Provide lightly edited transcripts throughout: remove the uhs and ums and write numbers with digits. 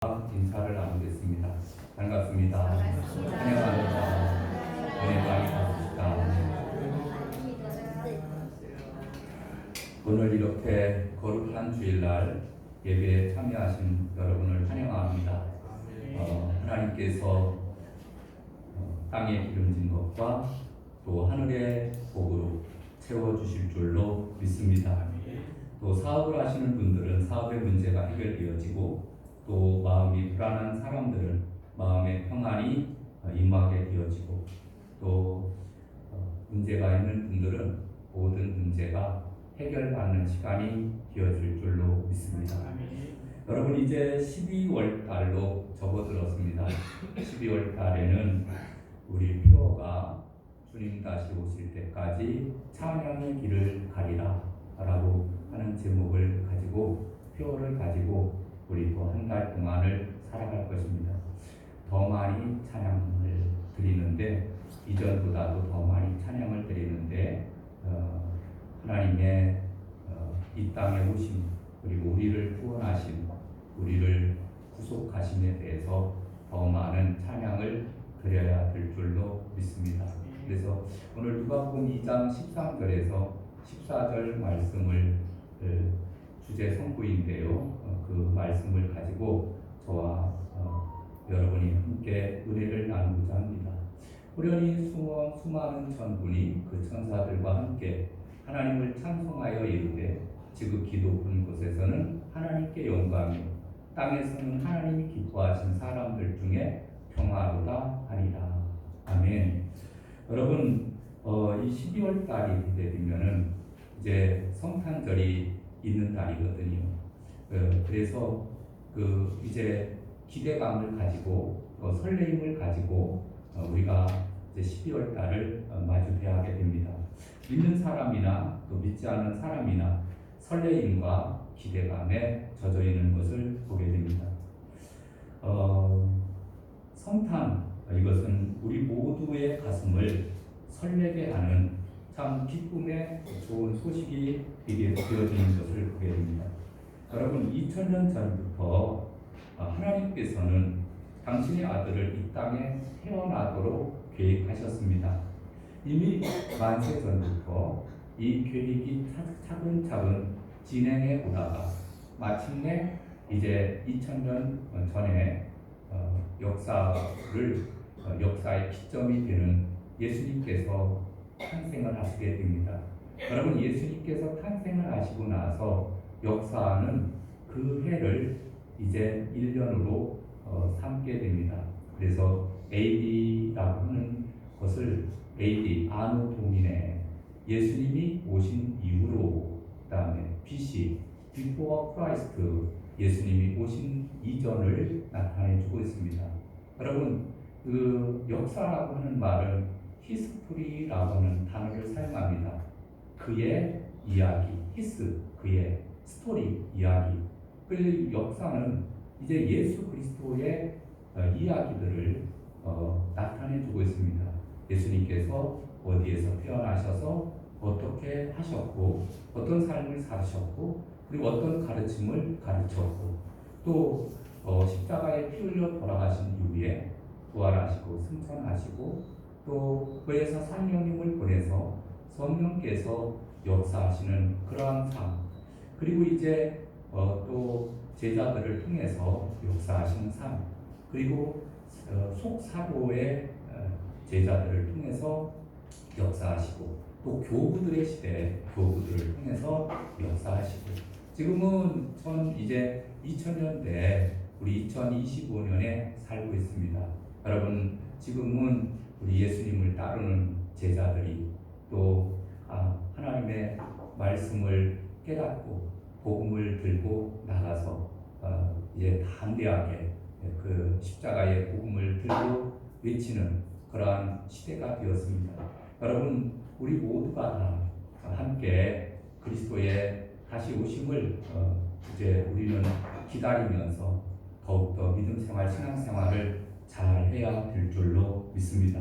인사를 나누겠습니다. 반갑습니다. 환영합니다. 은혜 많이 받으시다. 오늘 이렇게 거룩한 주일날 예배에 참여하신 여러분을 환영합니다. 하나님께서 땅에 기름진 것과 또 하늘의 복으로 채워주실 줄로 믿습니다. 또 사업을 하시는 분들은 사업의 문제가 해결되어지고 또 마음이 불안한 사람들은 마음의 평안이 임하게 되어지고 또 문제가 있는 분들은 모든 문제가 해결받는 시간이 되어질 줄로 믿습니다. 여러분 이제 12월 달로 접어들었습니다. 12월 달에는 우리 표어가 주님 다시 오실 때까지 찬양의 길을 가리라 라고 하는 제목을 가지고 표어를 가지고 우리 또 한 달 동안을 살아갈 것입니다. 더 많이 찬양을 드리는데 이전보다도 더 많이 찬양을 드리는데 하나님의 이 땅에 오심 그리고 우리를 구원하심 우리를 구속하심에 대해서 더 많은 찬양을 드려야 될 줄로 믿습니다. 그래서 오늘 누가복음 2장 13절에서 14절 말씀을 주제 선구인데요. 그 말씀을 가지고 저와 여러분이 함께 은혜를 나누고자 합니다. 호련히 수많은 천군이 그 천사들과 함께 하나님을 찬송하여 이르되 지극히 높은 곳에서는 하나님께 영광이요 땅에서는 하나님이 기뻐하신 사람들 중에 평화로다 하리라. 아멘. 여러분 이 12월 달이 되면은 이제 성탄절이 있는 달이거든요. 그래서 이제 기대감을 가지고 설레임을 가지고 우리가 이제 12월 달을 마주해야 됩니다. 믿는 사람이나 또 믿지 않는 사람이나 설레임과 기대감에 젖어 있는 것을 보게 됩니다. 성탄 이것은 우리 모두의 가슴을 설레게 하는 참 기쁨의 좋은 소식이 되어지는 것을 보게 됩니다. 여러분 2000년 전부터 하나님께서는 당신의 아들을 이 땅에 태어나도록 계획하셨습니다. 이미 만세 전부터 이 계획이 차근차근 진행해 오다가 마침내 이제 2000년 전에 역사의 기점이 되는 예수님께서 탄생을 하시게 됩니다. 여러분 예수님께서 탄생을 하시고 나서 역사는 그 해를 이제 1년으로 삼게 됩니다. 그래서 AD라고 하는 것을 AD 아노 도미네 예수님이 오신 이후로 그다음에 BC Before Christ 예수님이 오신 이전을 나타내주고 있습니다. 여러분 그 역사라고 하는 말은 히스토리라고 하는 단어를 사용합니다. 그의 이야기, 히스, 그의 스토리, 이야기. 그 역사는 이제 예수 그리스도의 이야기들을 나타내주고 있습니다. 예수님께서 어디에서 태어나셔서 어떻게 하셨고 어떤 삶을 사셨고 그리고 어떤 가르침을 가르쳤고 또 십자가에 피 흘려 돌아가신 이후에 부활하시고 승천하시고 또 그에서 성령님을 보내서 성령께서 역사하시는 그러한 삶 그리고 이제 또 제자들을 통해서 역사하시는 삶 그리고 속사도의 제자들을 통해서 역사하시고 또 교부들의 시대 교부들을 통해서 역사하시고 지금은 이제 2000년대 우리 2025년에 살고 있습니다. 여러분 지금은 우리 예수님을 따르는 제자들이 또 하나님의 말씀을 깨닫고 복음을 들고 나가서 이제 담대하게 그 십자가의 복음을 들고 외치는 그러한 시대가 되었습니다. 여러분 우리 모두가 다 함께 그리스도의 다시 오심을 이제 우리는 기다리면서 더욱더 믿음 생활, 신앙 생활을 잘 해야 될 줄로 믿습니다.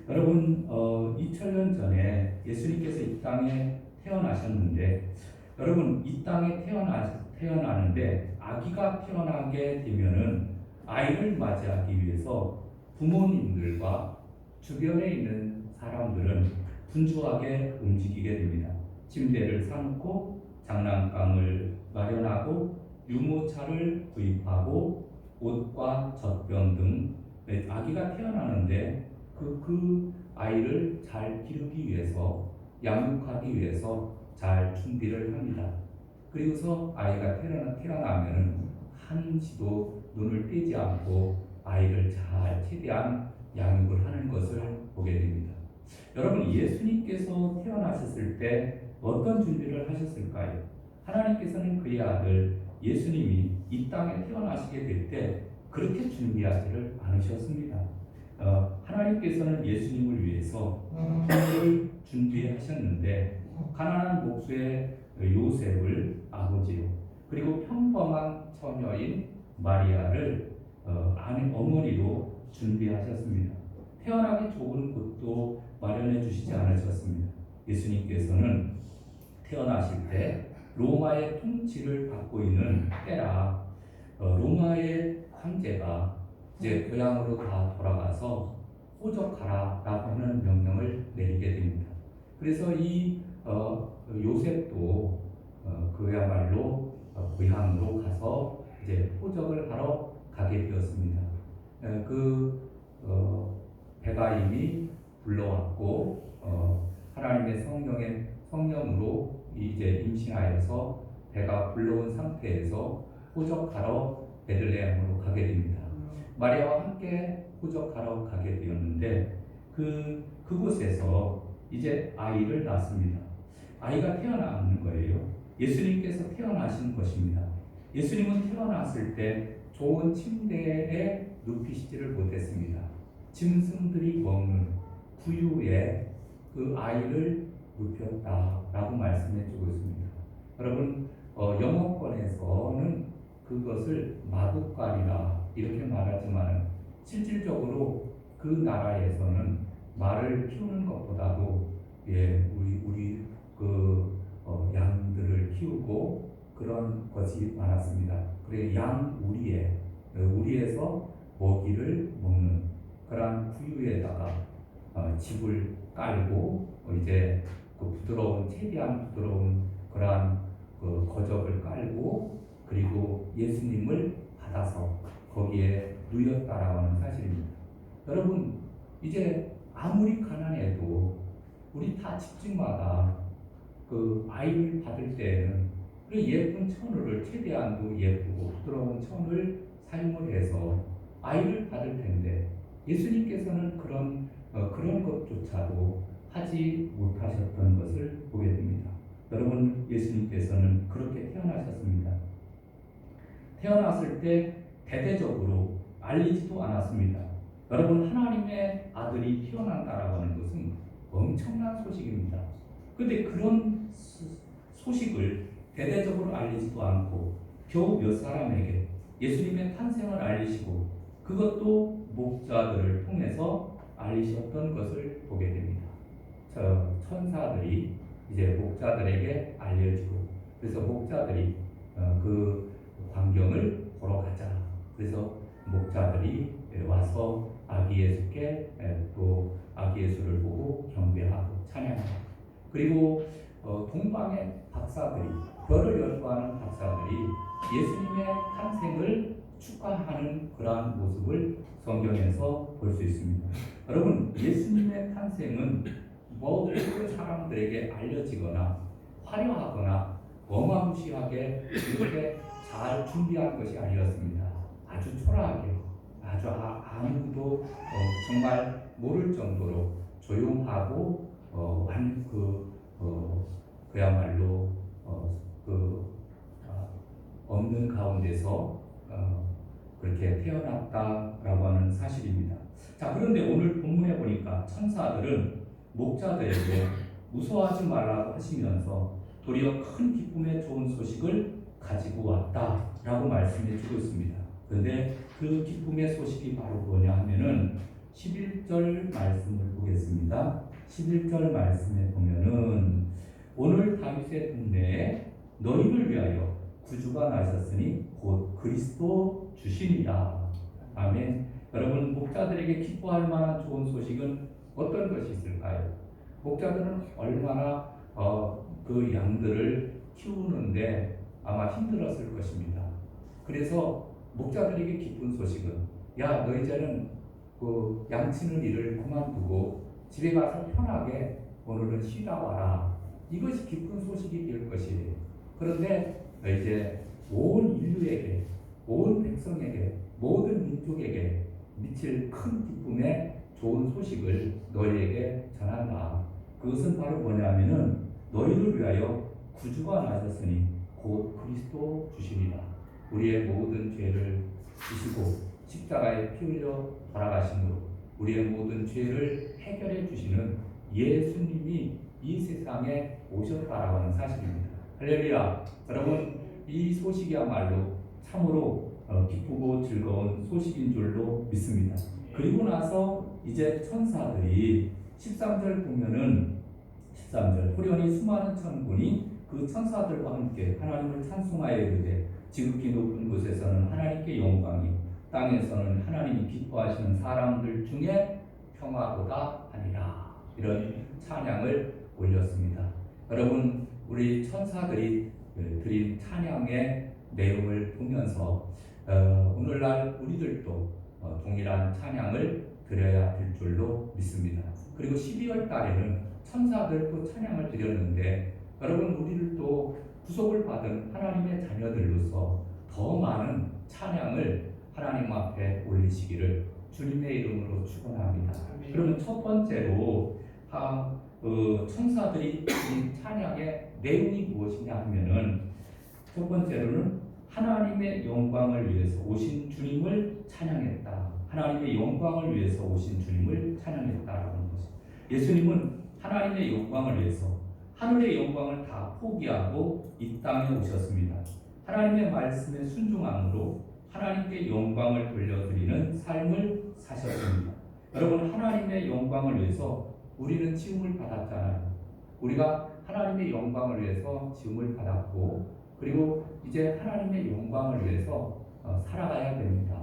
여러분 2000년 전에 예수님께서 이 땅에 태어나셨는데 여러분 이 땅에 태어나는데 아기가 태어나게 되면은 아이를 맞이하기 위해서 부모님들과 주변에 있는 사람들은 분주하게 움직이게 됩니다. 침대를 사놓고 장난감을 마련하고 유모차를 구입하고 옷과 젖병 등 아기가 태어나는데 그 아이를 잘 기르기 위해서 양육하기 위해서 잘 준비를 합니다. 그리고서 아이가 태어나면 한시도 눈을 떼지 않고 아이를 잘 최대한 양육을 하는 것을 보게 됩니다. 여러분, 예수님께서 태어나셨을 때 어떤 준비를 하셨을까요? 하나님께서는 그의 아들 예수님이 이 땅에 태어나시게 될 때 그렇게 준비하지를 않으셨습니다. 하나님께서는 예수님을 위해서 부모를 준비하셨는데 가난한 목수의 요셉을 아버지로, 그리고 평범한 처녀인 마리아를 어머니로 준비하셨습니다. 태어나기 좋은 곳도 마련해 주시지 않으셨습니다. 예수님께서는 태어나실 때 로마의 통치를 받고 있는 때라 로마의 황제가 이제 고향으로 다 돌아가서 호적하라라고 하는 명령을 내리게 됩니다. 그래서 이 요셉도 그야말로 고향으로 가서 이제 호적을 하러 가게 되었습니다. 배가 이미 불러왔고 하나님의 성령으로 이제 임신하여서 배가 불러온 상태에서 호적하러 베들레헴으로 가게 됩니다. 마리아와 함께 호적하러 가게 되었는데 그곳에서 이제 아이를 낳습니다. 아이가 태어나는 거예요. 예수님께서 태어나신 것입니다. 예수님은 태어났을 때 좋은 침대에 눕히시지를 못했습니다. 짐승들이 먹는 구유에 그 아이를 눕혔다라고 말씀해주고 있습니다. 여러분, 영어권에서는 그것을 마구간이라 이렇게 말하지만 실질적으로 그 나라에서는 말을 키우는 것보다도 우리 양들을 키우고 그런 것이 많았습니다. 그래 양 우리에서 먹이를 먹는 그런 구유에다가 집을 깔고 이제 최대한 부드러운 그러한 거적을 깔고 그리고 예수님을 받아서 거기에 누였다라고 하는 사실입니다. 여러분, 이제 아무리 가난해도 우리 다 집집마다 그 아이를 받을 때에는 그 예쁜 천을 최대한도 예쁘고 부드러운 천을 사용을 해서 아이를 받을 텐데 예수님께서는 그런 것조차도 하지 못하셨던 것을 보게 됩니다. 여러분, 예수님께서는 그렇게 태어나셨습니다. 태어났을 때 대대적으로 알리지도 않았습니다. 여러분, 하나님의 아들이 태어난다라고 하는 것은 엄청난 소식입니다. 그런데 그런 소식을 대대적으로 알리지도 않고 겨우 몇 사람에게 예수님의 탄생을 알리시고 그것도 목자들을 통해서 알리셨던 것을 보게 됩니다. 천사들이 이제 목자들에게 알려주고 그래서 목자들이 그 광경을 보러 가자. 그래서 목자들이 와서 아기 예수께 또 아기 예수를 보고 경배하고 찬양하고 그리고 동방의 박사들이 별을 연구하는 박사들이 예수님의 탄생을 축하하는 그러한 모습을 성경에서 볼 수 있습니다. 여러분, 예수님의 탄생은 모든 사람들에게 알려지거나 화려하거나 어마무시하게 이렇게 잘 준비한 것이 아니었습니다. 아주 초라하게, 아주 아무도 정말 모를 정도로 조용하고 그야말로 없는 가운데서 그렇게 태어났다라고 하는 사실입니다. 자, 그런데 오늘 본문에 보니까 천사들은 목자들에게 무서워하지 말라고 하시면서 도리어 큰 기쁨의 좋은 소식을 가지고 왔다라고 말씀해 주고 있습니다. 그런데 그 기쁨의 소식이 바로 뭐냐 하면은 11절 말씀을 보겠습니다. 11절 말씀에 보면은 오늘 다윗의 동네에 너희를 위하여 구주가 나셨으니 곧 그리스도 주시니라. 아멘. 여러분, 목자들에게 기뻐할 만한 좋은 소식은 어떤 것이 있을까요? 목자들은 얼마나 그 양들을 키우는데 아마 힘들었을 것입니다. 그래서 목자들에게 기쁜 소식은, 야, 너 이제는 그 양치는 일을 그만두고 집에 가서 편하게 오늘은 쉬다 와라. 이것이 기쁜 소식이 될 것이에요. 그런데 이제 온 인류에게, 온 백성에게, 모든 민족에게 미칠 큰 기쁨의 좋은 소식을 너희에게 전한다. 그것은 바로 뭐냐면은 너희를 위하여 구주가 나셨으니 곧 그리스도 주시니라. 우리의 모든 죄를 지시고 십자가에 피 흘려 돌아가심으로 우리의 모든 죄를 해결해 주시는 예수님이 이 세상에 오셨다라고 하는 사실입니다. 할렐루야. 여러분, 이 소식이야말로 참으로 기쁘고 즐거운 소식인 줄로 믿습니다. 그리고 나서 이제 천사들이 13절 보면은 13절 호련히 수많은 천군이 그 천사들과 함께 하나님을 찬송하여 이르되 지극히 높은 곳에서는 하나님께 영광이 땅에서는 하나님이 기뻐하시는 사람들 중에 평화로다 하니라. 이런 찬양을 올렸습니다. 여러분, 우리 천사들이 드린 찬양의 내용을 보면서 오늘날 우리들도 동일한 찬양을 드려야 될 줄로 믿습니다. 그리고 12월 달에는 천사들도 찬양을 드렸는데 여러분, 우리들도 구속을 받은 하나님의 자녀들로서 더 많은 찬양을 하나님 앞에 올리시기를 주님의 이름으로 축원합니다. 그러면 첫 번째로 천사들이 드린 찬양의 내용이 무엇이냐 하면은 첫 번째로는 하나님의 영광을 위해서 오신 주님을 찬양했다. 하나님의 영광을 위해서 오신 주님을 찬양했다라는 것입니다. 예수님은 하나님의 영광을 위해서 하늘의 영광을 다 포기하고 이 땅에 오셨습니다. 하나님의 말씀에 순종함으로 하나님께 영광을 돌려드리는 삶을 사셨습니다. 여러분, 하나님의 영광을 위해서 우리는 지음을 받았잖아요. 우리가 하나님의 영광을 위해서 지음을 받았고, 그리고 이제 하나님의 영광을 위해서 살아가야 됩니다.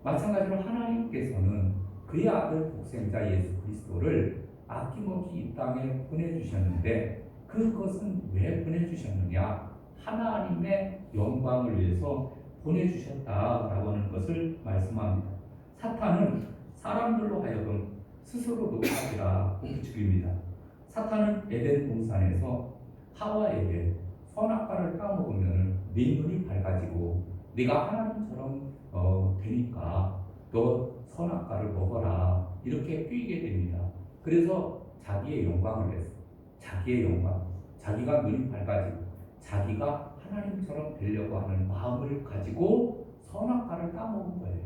마찬가지로 하나님께서는 그의 아들 독생자 예수 그리스도를 아낌없이 이 땅에 보내주셨는데 그것은 왜 보내주셨느냐? 하나님의 영광을 위해서 보내주셨다라고 하는 것을 말씀합니다. 사탄은 사람들로 하여금 스스로 높아지라 부추깁니다. 사탄은 에덴 동산에서 하와에게 선악과를 까먹으면 네 눈이 밝아지고 네가 하나님처럼 되니까 너 선악과를 먹어라 이렇게 꾀게 됩니다. 그래서 자기의 영광을 위해서 자기의 영광, 자기가 눈이 밝아지고 자기가 하나님처럼 되려고 하는 마음을 가지고 선악과를 까먹은 거예요.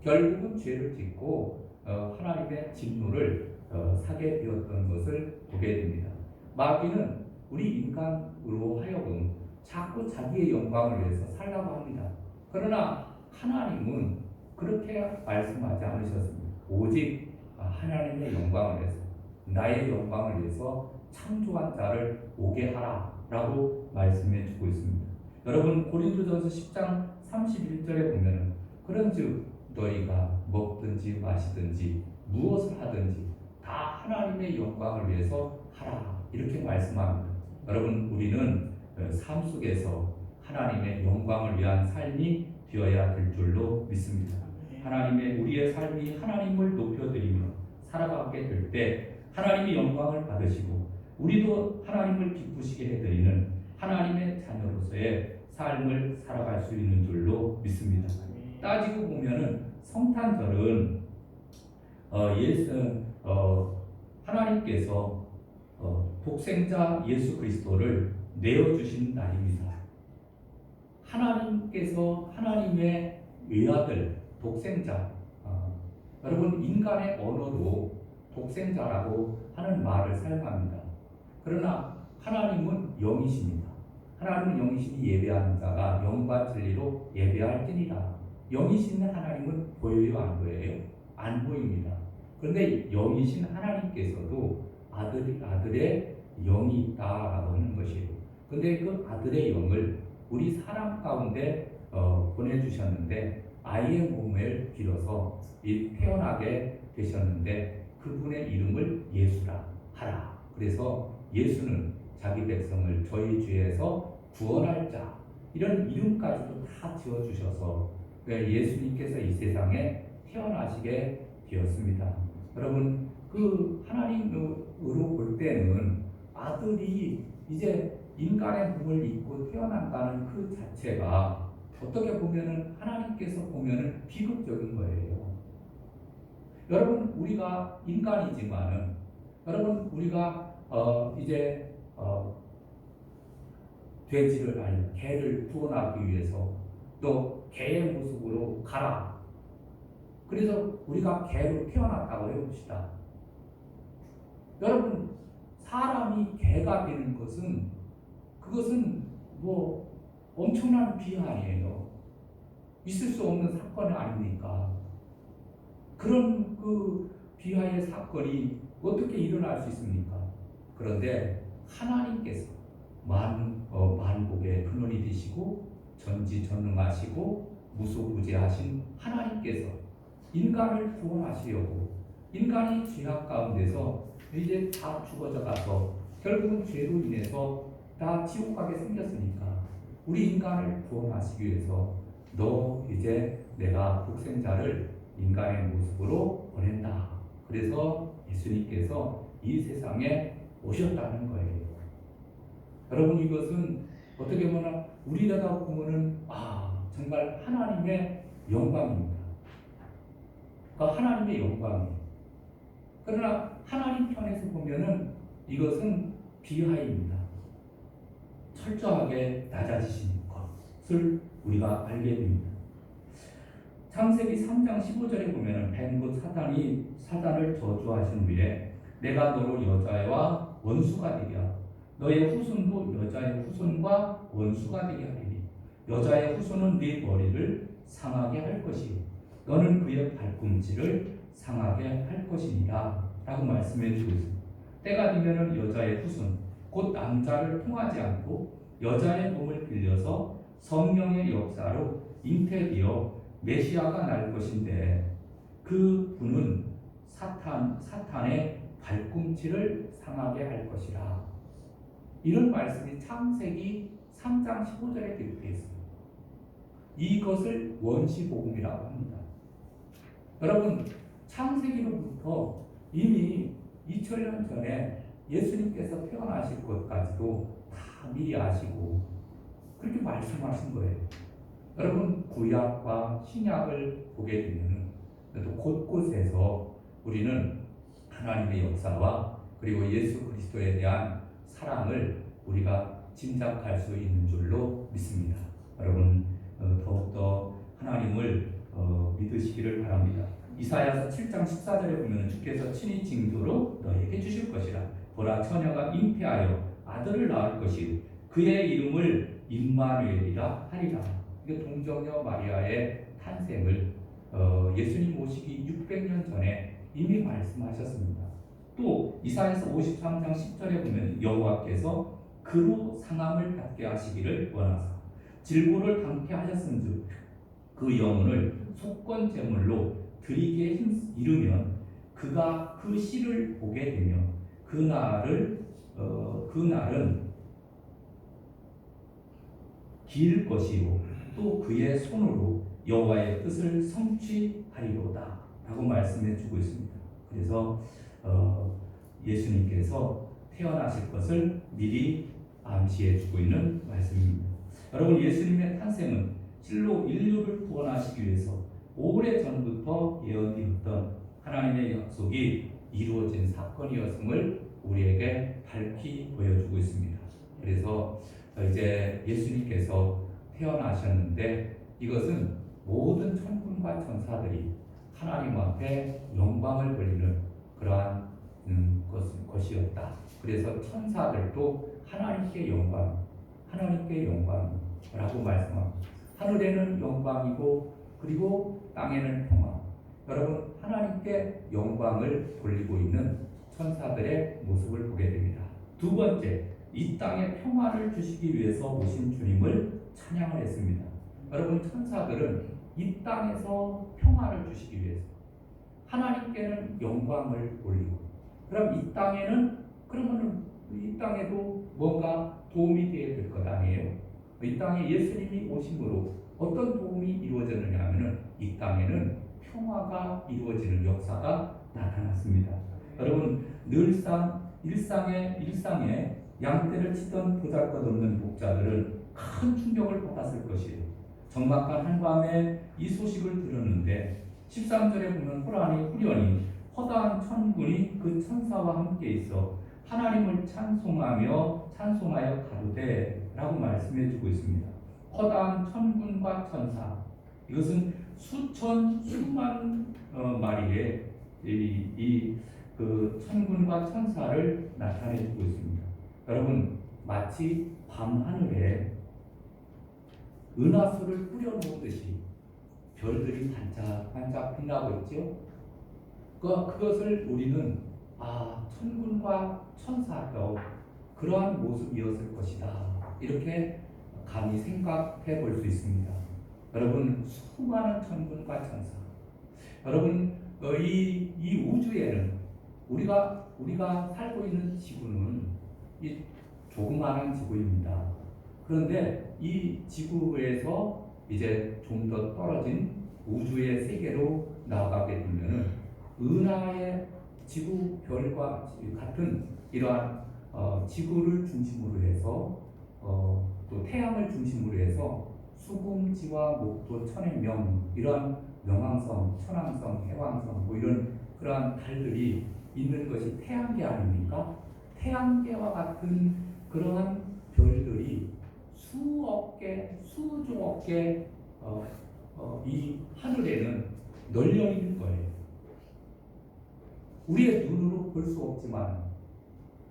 결국은 죄를 짓고 하나님의 진노를 사게 되었던 것을 보게 됩니다. 마귀는 우리 인간으로 하여금 자꾸 자기의 영광을 위해서 살라고 합니다. 그러나 하나님은 그렇게 말씀하지 않으셨습니다. 오직 하나님의 영광을 위해서, 나의 영광을 위해서 창조한 자를 오게 하라 라고 말씀해 주고 있습니다. 여러분, 고린도전서 10장 31절에 보면 그런즉 너희가 먹든지 마시든지 무엇을 하든지 다 하나님의 영광을 위해서 하라 이렇게 말씀합니다. 여러분, 우리는 삶 속에서 하나님의 영광을 위한 삶이 되어야 될 줄로 믿습니다. 우리의 삶이 하나님을 높여드리며 살아가게 될 때 하나님이 영광을 받으시고 우리도 하나님을 기쁘시게 해드리는 하나님의 자녀로서의 삶을 살아갈 수 있는 줄로 믿습니다. 따지고 보면은 성탄절은 하나님께서 독생자 예수 그리스도를 내어주신 날입니다. 하나님께서 하나님의 외아들 독생자, 여러분, 인간의 언어로 독생자라고 하는 말을 사용합니다. 그러나 하나님은 영이십니다. 하나님은 영이시니 예배하는 자가 영과 진리로 예배할지니라. 영이신 하나님은 보여요, 안 보여요? 안 보입니다. 그런데 영이신 하나님께서도 아들의 영이 있다라고 하는 것이에요. 그런데 그 아들의 영을 우리 사람 가운데 보내주셨는데 아이의 몸을 빌어서 태어나게 되셨는데 그분의 이름을 예수라 하라. 그래서 예수는 자기 백성을 저희 죄에서 구원할 자, 이런 이름까지도 다 지어주셔서 예수님께서 이 세상에 태어나시게 되었습니다. 여러분, 그 하나님으로 볼 때는 아들이 이제 인간의 몸을 입고 태어난다는 그 자체가 어떻게 보면은 하나님께서 보면은 비극적인 거예요. 여러분, 우리가 인간이지만은 여러분, 우리가 이제 돼지를 아니 개를 구원하기 위해서 또 개의 모습으로 가라. 그래서 우리가 개로 태어났다고 해봅시다. 여러분, 사람이 개가 되는 것은 그것은 뭐 엄청난 비한이에요. 있을 수 없는 사건 아닙니까? 그런 그 비하의 사건이 어떻게 일어날 수 있습니까? 그런데 하나님께서 만복의 근원이 되시고 전지전능하시고 무소부재하신 하나님께서 인간을 구원하시려고 인간이 죄악 가운데서 이제 다 죽어져 가서 결국은 죄로 인해서 다 지옥 가게 생겼으니까 우리 인간을 구원하시기 위해서 너 이제 내가 독생자를 인간의 모습으로 보낸다. 그래서 예수님께서 이 세상에 오셨다는 거예요. 여러분, 이것은 어떻게 보면 우리가 보면은 정말 하나님의 영광입니다. 그러니까 하나님의 영광이에요. 그러나 하나님 편에서 보면은 이것은 비하입니다. 철저하게 낮아지신 것을 우리가 알게 됩니다. 창세기 3장 15절에 보면은 뱀곧 사단을 저주하신 후에 내가 너로 여자와 원수가 되게 하고 너의 후손도 여자의 후손과 원수가 되게 하리니 여자의 후손은 네 머리를 상하게 할 것이요 너는 그의 발꿈치를 상하게 할 것이니라 라고 말씀해 주고 있습니다. 때가 되면은 여자의 후손 곧 남자를 통하지 않고 여자의 몸을 빌려서 성령의 역사로 잉태되어 메시아가 날 것인데 그 분은 사탄의 발꿈치를 상하게 할 것이라. 이런 말씀이 창세기 3장 15절에 기록되어 있습니다. 이것을 원시복음이라고 합니다. 여러분, 창세기로부터 이미 2000년 전에 예수님께서 태어나실 것까지도 다 미리 아시고 그렇게 말씀하신 거예요. 여러분, 구약과 신약을 보게 되면 또 곳곳에서 우리는 하나님의 역사와 그리고 예수 그리스도에 대한 사랑을 우리가 짐작할 수 있는 줄로 믿습니다. 여러분, 더욱더 하나님을 믿으시기를 바랍니다. 이사야서 7장 14절에 보면 주께서 친히 징조로 너에게 주실 것이라. 보라, 처녀가 잉태하여 아들을 낳을 것이요 그의 이름을 임마누엘이라 하리라. 이게 동정녀 마리아의 탄생을 예수님 오시기 600년 전에 이미 말씀하셨습니다. 또 이사야서 53장 10절에 보면 여호와께서 그로 상함을 받게 하시기를 원하사 질고를 당케 하셨은즉 그 영혼을 속건 제물로 드리게 이르면 그가 그 씨를 보게 되며 그날은 길 것이요 또 그의 손으로 여호와의 뜻을 성취하리로다 라고 말씀해 주고 있습니다. 그래서 예수님께서 태어나실 것을 미리 암시해 주고 있는 말씀입니다. 여러분, 예수님의 탄생은 실로 인류를 구원하시기 위해서 오래전부터 예언되었던 하나님의 약속이 이루어진 사건이었음을 우리에게 밝히 보여주고 있습니다. 그래서 이제 예수님께서 태어나셨는데 이것은 모든 천군과 천사들이 하나님 앞에 영광을 돌리는 그러한 것이었다. 그래서 천사들도 하나님께 영광이라고 말씀합니다. 하늘에는 영광이고 그리고 땅에는 평화. 여러분, 하나님께 영광을 돌리고 있는 천사들의 모습을 보게 됩니다. 두 번째, 이 땅에 평화를 주시기 위해서 오신 주님을 찬양을 했습니다. 여러분, 천사들은 이 땅에서 평화를 주시기 위해서 하나님께는 영광을 올리고, 그럼 그러면은 이 땅에도 뭔가 도움이 되어야 될 것 아니에요? 이 땅에 예수님이 오심으로 어떤 도움이 이루어졌느냐 하면은 이 땅에는 평화가 이루어지는 역사가 나타났습니다. 여러분, 늘상 일상에 양떼를 치던 보잘것없는 목자들은 큰 충격을 받았을 것이에요. 적막한 한밤에 이 소식을 들었는데 13절에 보면 후련히 허다한 천군이 그 천사와 함께 있어 하나님을 찬송하여 가로되 라고 말씀해 주고 있습니다. 허다한 천군과 천사, 이것은 수만 마리의 그 천군과 천사를 나타내 주고 있습니다. 여러분, 마치 밤하늘에 은하수를 뿌려놓듯이 별들이 반짝반짝 빛나고 있죠. 그것을 우리는 천군과 천사도 그러한 모습이었을 것이다, 이렇게 감히 생각해 볼 수 있습니다. 여러분, 수많은 천군과 천사, 여러분, 이 우주에는 우리가 살고 있는 지구는 이 조그마한 지구입니다. 그런데 이 지구에서 이제 좀 더 떨어진 우주의 세계로 나아가게 되면은 은하의 지구별과 같은 이러한 지구를 중심으로 해서 또 태양을 중심으로 해서 수금지와 목도, 천해명, 이러한 명왕성, 천왕성, 해왕성, 이런 그러한 달들이 있는 것이 태양계 아닙니까? 태양계와 같은 그러한 별들이 수억 개, 수조억 개 이 하늘에는 널려 있는 거예요. 우리의 눈으로 볼 수 없지만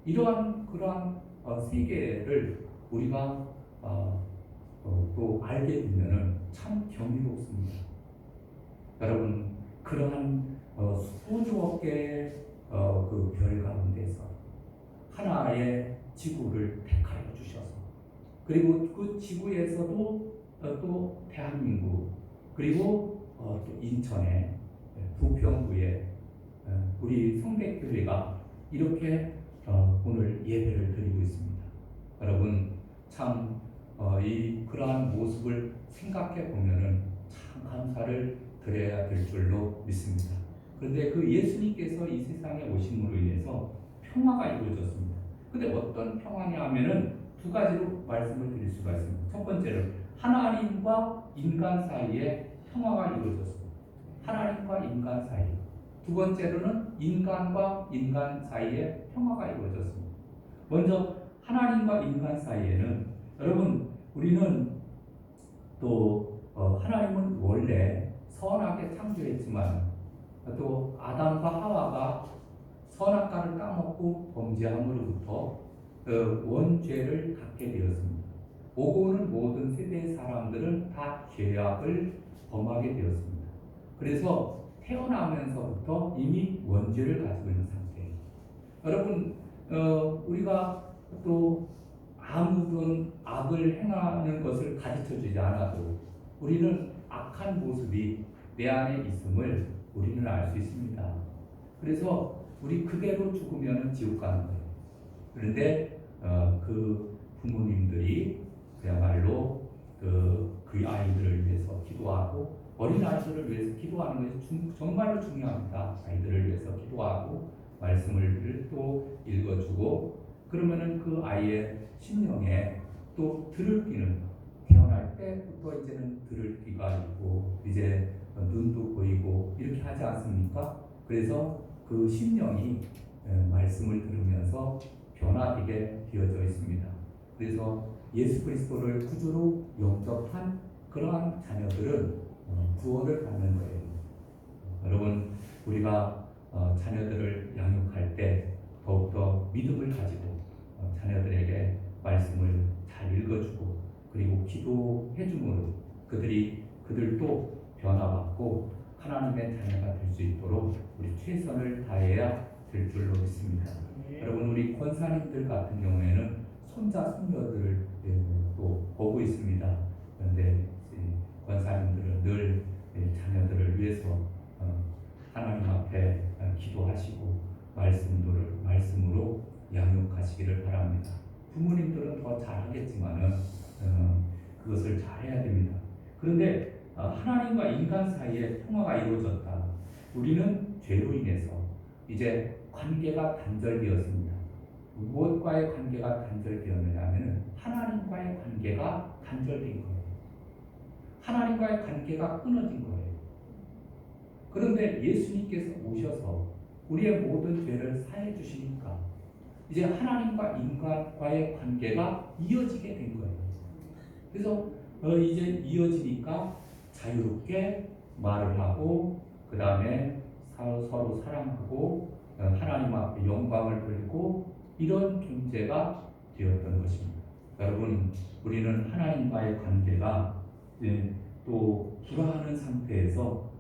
그러한 세계를 우리가 또 알게 되면은 참 경이롭습니다. 여러분, 그러한 수조억 개의 그 별 가운데서 하나의 지구를 택하여 주셔서, 그리고 그 지구에서도 또 대한민국, 그리고 또 인천의 부평구에 우리 성백교회가 이렇게 오늘 예배를 드리고 있습니다. 여러분, 참 그러한 모습을 생각해 보면은 참 감사를 드려야 될 줄로 믿습니다. 그런데 그 예수님께서 이 세상에 오심으로 인해서 평화가 이루어졌습니다. 근데 어떤 평화냐 하면은 두 가지로 말씀을 드릴 수가 있습니다. 첫 번째는 하나님과 인간 사이에 평화가 이루어졌습니다. 하나님과 인간 사이. 두 번째로는 인간과 인간 사이에 평화가 이루어졌습니다. 먼저 하나님과 인간 사이에는, 여러분, 우리는 또 하나님은 원래 선하게 창조했지만 또 아담과 하와가 선악과를 따먹고 범죄함으로부터 원죄를 갖게 되었습니다. 오고 오는 모든 세대의 사람들은 다 죄악을 범하게 되었습니다. 그래서 태어나면서부터 이미 원죄를 가지고 있는 상태예요. 여러분, 우리가 또 아무런 악을 행하는 것을 가르쳐 주지 않아도 우리는 악한 모습이 내 안에 있음을 우리는 알 수 있습니다. 그래서 우리 그대로 죽으면 지옥 가는 거예요. 그런데 그 부모님들이 그야말로 그 아이들을 위해서 기도하고, 어린 아이들을 위해서 기도하는 것이 정말로 중요합니다. 아이들을 위해서 기도하고 말씀을 또 읽어주고, 그러면은 그 아이의 심령에 또 들을 귀는 태어날 때부터 이제는 들을 귀가 있고 이제 눈도 보이고 이렇게 하지 않습니까? 그래서 그 심령이 말씀을 들으면서 변화되게 되어져 있습니다. 그래서 예수 그리스도를 구주로 영접한 그러한 자녀들은 구원을 받는 거예요. 여러분, 우리가 자녀들을 양육할 때 더욱더 믿음을 가지고 자녀들에게 말씀을 잘 읽어주고, 그리고 기도해 줌으로 그들도 변화받고 하나님의 자녀가 될 수 있도록 우리 최선을 다해야 될 줄로 믿습니다. 여러분, 우리 권사님들 같은 경우에는 손자 손녀들을 또 보고 있습니다. 그런데 권사님들은 늘 자녀들을 위해서 하나님 앞에 기도하시고 말씀으로 양육하시기를 바랍니다. 부모님들은 더 잘하겠지만은 그것을 잘해야 됩니다. 그런데 하나님과 인간 사이에 평화가 이루어졌다. 우리는 죄로 인해서 이제 관계가 단절되었습니다. 무엇과의 관계가 단절되었느냐 하면 하나님과의 관계가 단절된 거예요. 하나님과의 관계가 끊어진 거예요. 그런데 예수님께서 오셔서 우리의 모든 죄를 사해 주시니까 이제 하나님과 인간과의 관계가 이어지게 된 거예요. 그래서 이제 이어지니까 자유롭게 말을 하고 그 다음에 서로 사랑하고 하나님 앞에 영광을 돌리고 이런 존재가 되었던 것입니다. 여러분, 우리는 하나님과의 관계가 또 불화하는 상태에서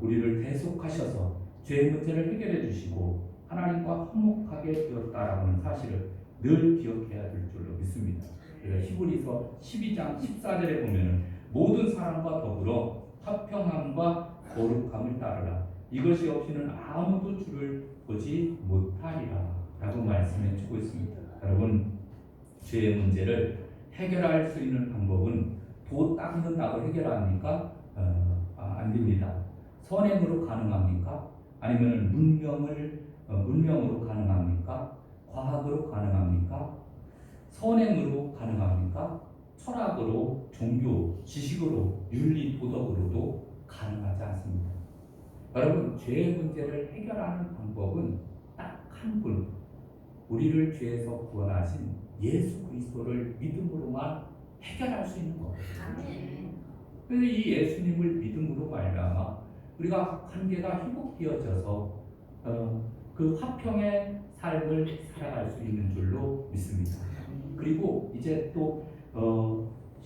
우리를 대속하셔서 죄의 문제를 해결해 주시고 하나님과 화목하게 되었다라는 사실을 늘 기억해야 될 줄로 믿습니다. 그래서 히브리서 12장 14절에 보면 모든 사람과 더불어 화평함과 거룩함을 따르라. 이것이 없이는 아무도 주를 보지 못하리라 라고 말씀해 주고 있습니다. 여러분, 죄의 문제를 해결할 수 있는 방법은 도 닦는다고 해결합니까? 안 됩니다. 선행으로 가능합니까? 아니면 문명으로 가능합니까? 과학으로 가능합니까? 선행으로 가능합니까? 철학으로, 종교, 지식으로, 윤리, 도덕으로도 가능하지 않습니다. 여러분, 죄의 문제를 해결하는 방법은 딱 한 분, 우리를 죄에서 구원하신 예수 그리스도를 믿음으로만 해결할 수 있는 거예요. 그래서 이 예수님을 믿음으로 말미암아 우리가 관계가 회복되어져서 그 화평의 삶을 살아갈 수 있는 줄로 믿습니다. 그리고 이제 또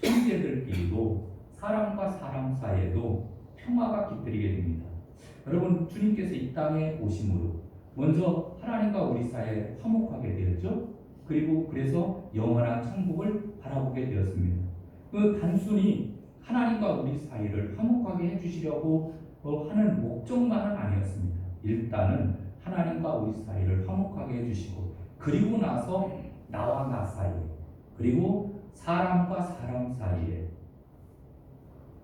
형제들끼리도 사람과 사람 사이에도 평화가 깃들이게 됩니다. 여러분, 주님께서 이 땅에 오심으로 먼저 하나님과 우리 사이에 화목하게 되었죠. 그리고 그래서 영원한 천국을 바라보게 되었습니다. 그 단순히 하나님과 우리 사이를 화목하게 해주시려고 하는 목적만은 아니었습니다. 일단은 하나님과 우리 사이를 화목하게 해주시고 그리고 나서 나와 나 사이에 그리고 사람과 사람 사이에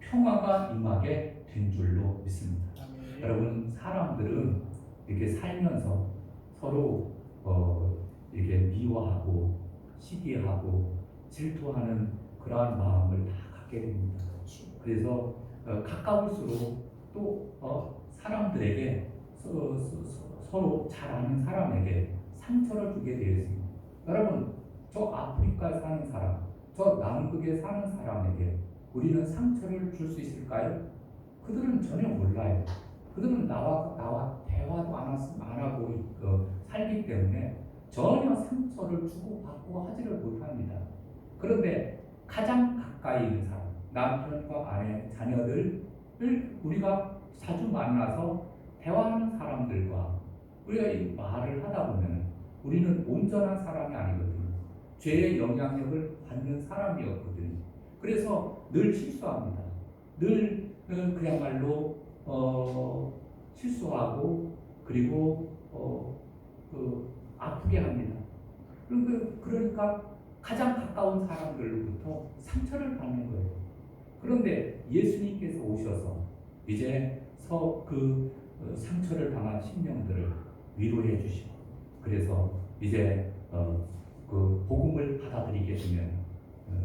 평화가 임하게 된 줄로 믿습니다. 여러분, 사람들은 이렇게 살면서 서로 이렇게 미워하고 시기하고 질투하는 그러한 마음을 다 갖게 됩니다. 그래서 가까울수록 또 사람들에게 서로 잘 아는 사람에게 상처를 주게 되어 있습니다. 여러분, 저 아프리카에 사는 사람, 저 남극에 사는 사람에게 우리는 상처를 줄 수 있을까요? 그들은 전혀 몰라요. 그들은 나와 대화도 안 하고 살기 때문에 전혀 상처를 주고받고 하지를 못합니다. 그런데 가장 가까이 있는 사람, 남편과 아내, 자녀들을 우리가 자주 만나서 대화하는 사람들과 우리가 이 말을 하다 보면 우리는 온전한 사람이 아니거든요. 죄의 영향력을 받는 사람이었거든요. 그래서 늘 실수합니다. 늘 그야말로 실수하고 그리고 아프게 합니다. 그러니까 가장 가까운 사람들로부터 상처를 받는 거예요. 그런데 예수님께서 오셔서 이제 상처를 당한 심령들을 위로해 주시고 그래서 이제 그 복음을 받아들이게 되면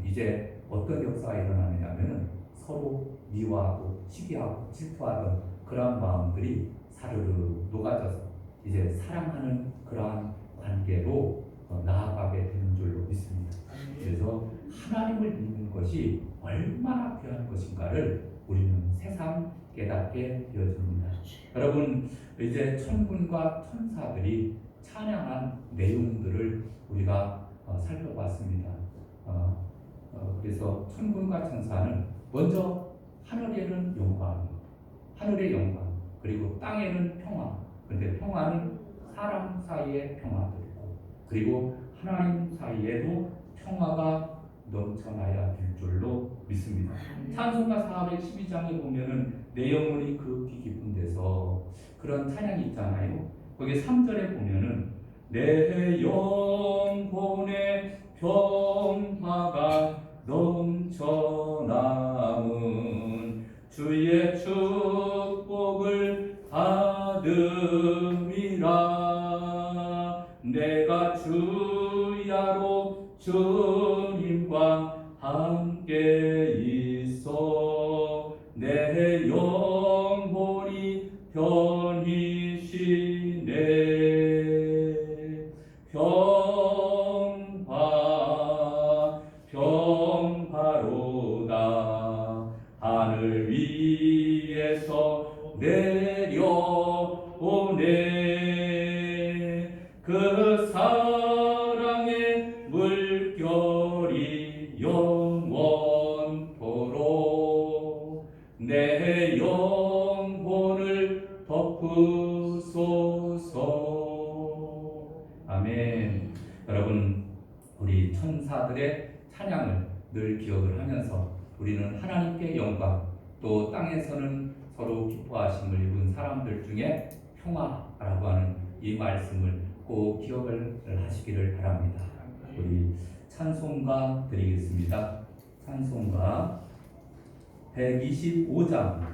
이제 어떤 역사가 일어나느냐 하면 서로 미워하고 시기하고 질투하던 그러한 마음들이 사르르 녹아져서 이제 사랑하는 그러한 관계로 나아가게 되는 줄로 믿습니다. 그래서 하나님을 믿는 것이 얼마나 귀한 것인가를 우리는 새삼 깨닫게 되어집니다. 여러분, 이제 천군과 천사들이 찬양한 내용들을 우리가 살펴봤습니다. 그래서 천군과 천사는 먼저 하늘에는 영광, 하늘의 영광, 그리고 땅에는 평화. 그런데 평화는 사람 사이의 평화도 있고, 그리고 하나님 사이에도 평화가 넘쳐나야 될 줄로 믿습니다. 찬송가 412장에 보면은 내 영혼이 급히 깊은 데서 그런 찬양이 있잖아요. 거기 3절에 보면은 내 영혼의 평화가 넘쳐남은 주의 축복을 받음이라. 내가 주야로 주님과 함께 있어 내 영혼이 편히 쉬네. 평화로다. 하늘 위에서 내려오네. 그 사랑의 물결이 영원토록 내 영혼을 덮으소서. 아멘. 여러분, 우리 천사들의 찬양을 늘 기억을 하면서 우리는 하나님께 영광, 또 땅에서는 서로 기뻐하심을 입은 사람들 중에 평화라고 하는 이 말씀을 꼭 기억을 하시기를 바랍니다. 우리 찬송가 드리겠습니다. 찬송가 125장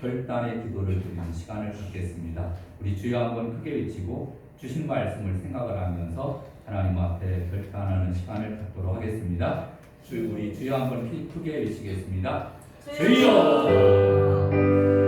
결단의 기도를 드리는 시간을 갖겠습니다. 우리 주여 한번 크게 외치고 주신 말씀을 생각을 하면서 하나님 앞에 결단하는 시간을 갖도록 하겠습니다. 우리 주여 한번 크게 외치겠습니다. 주여!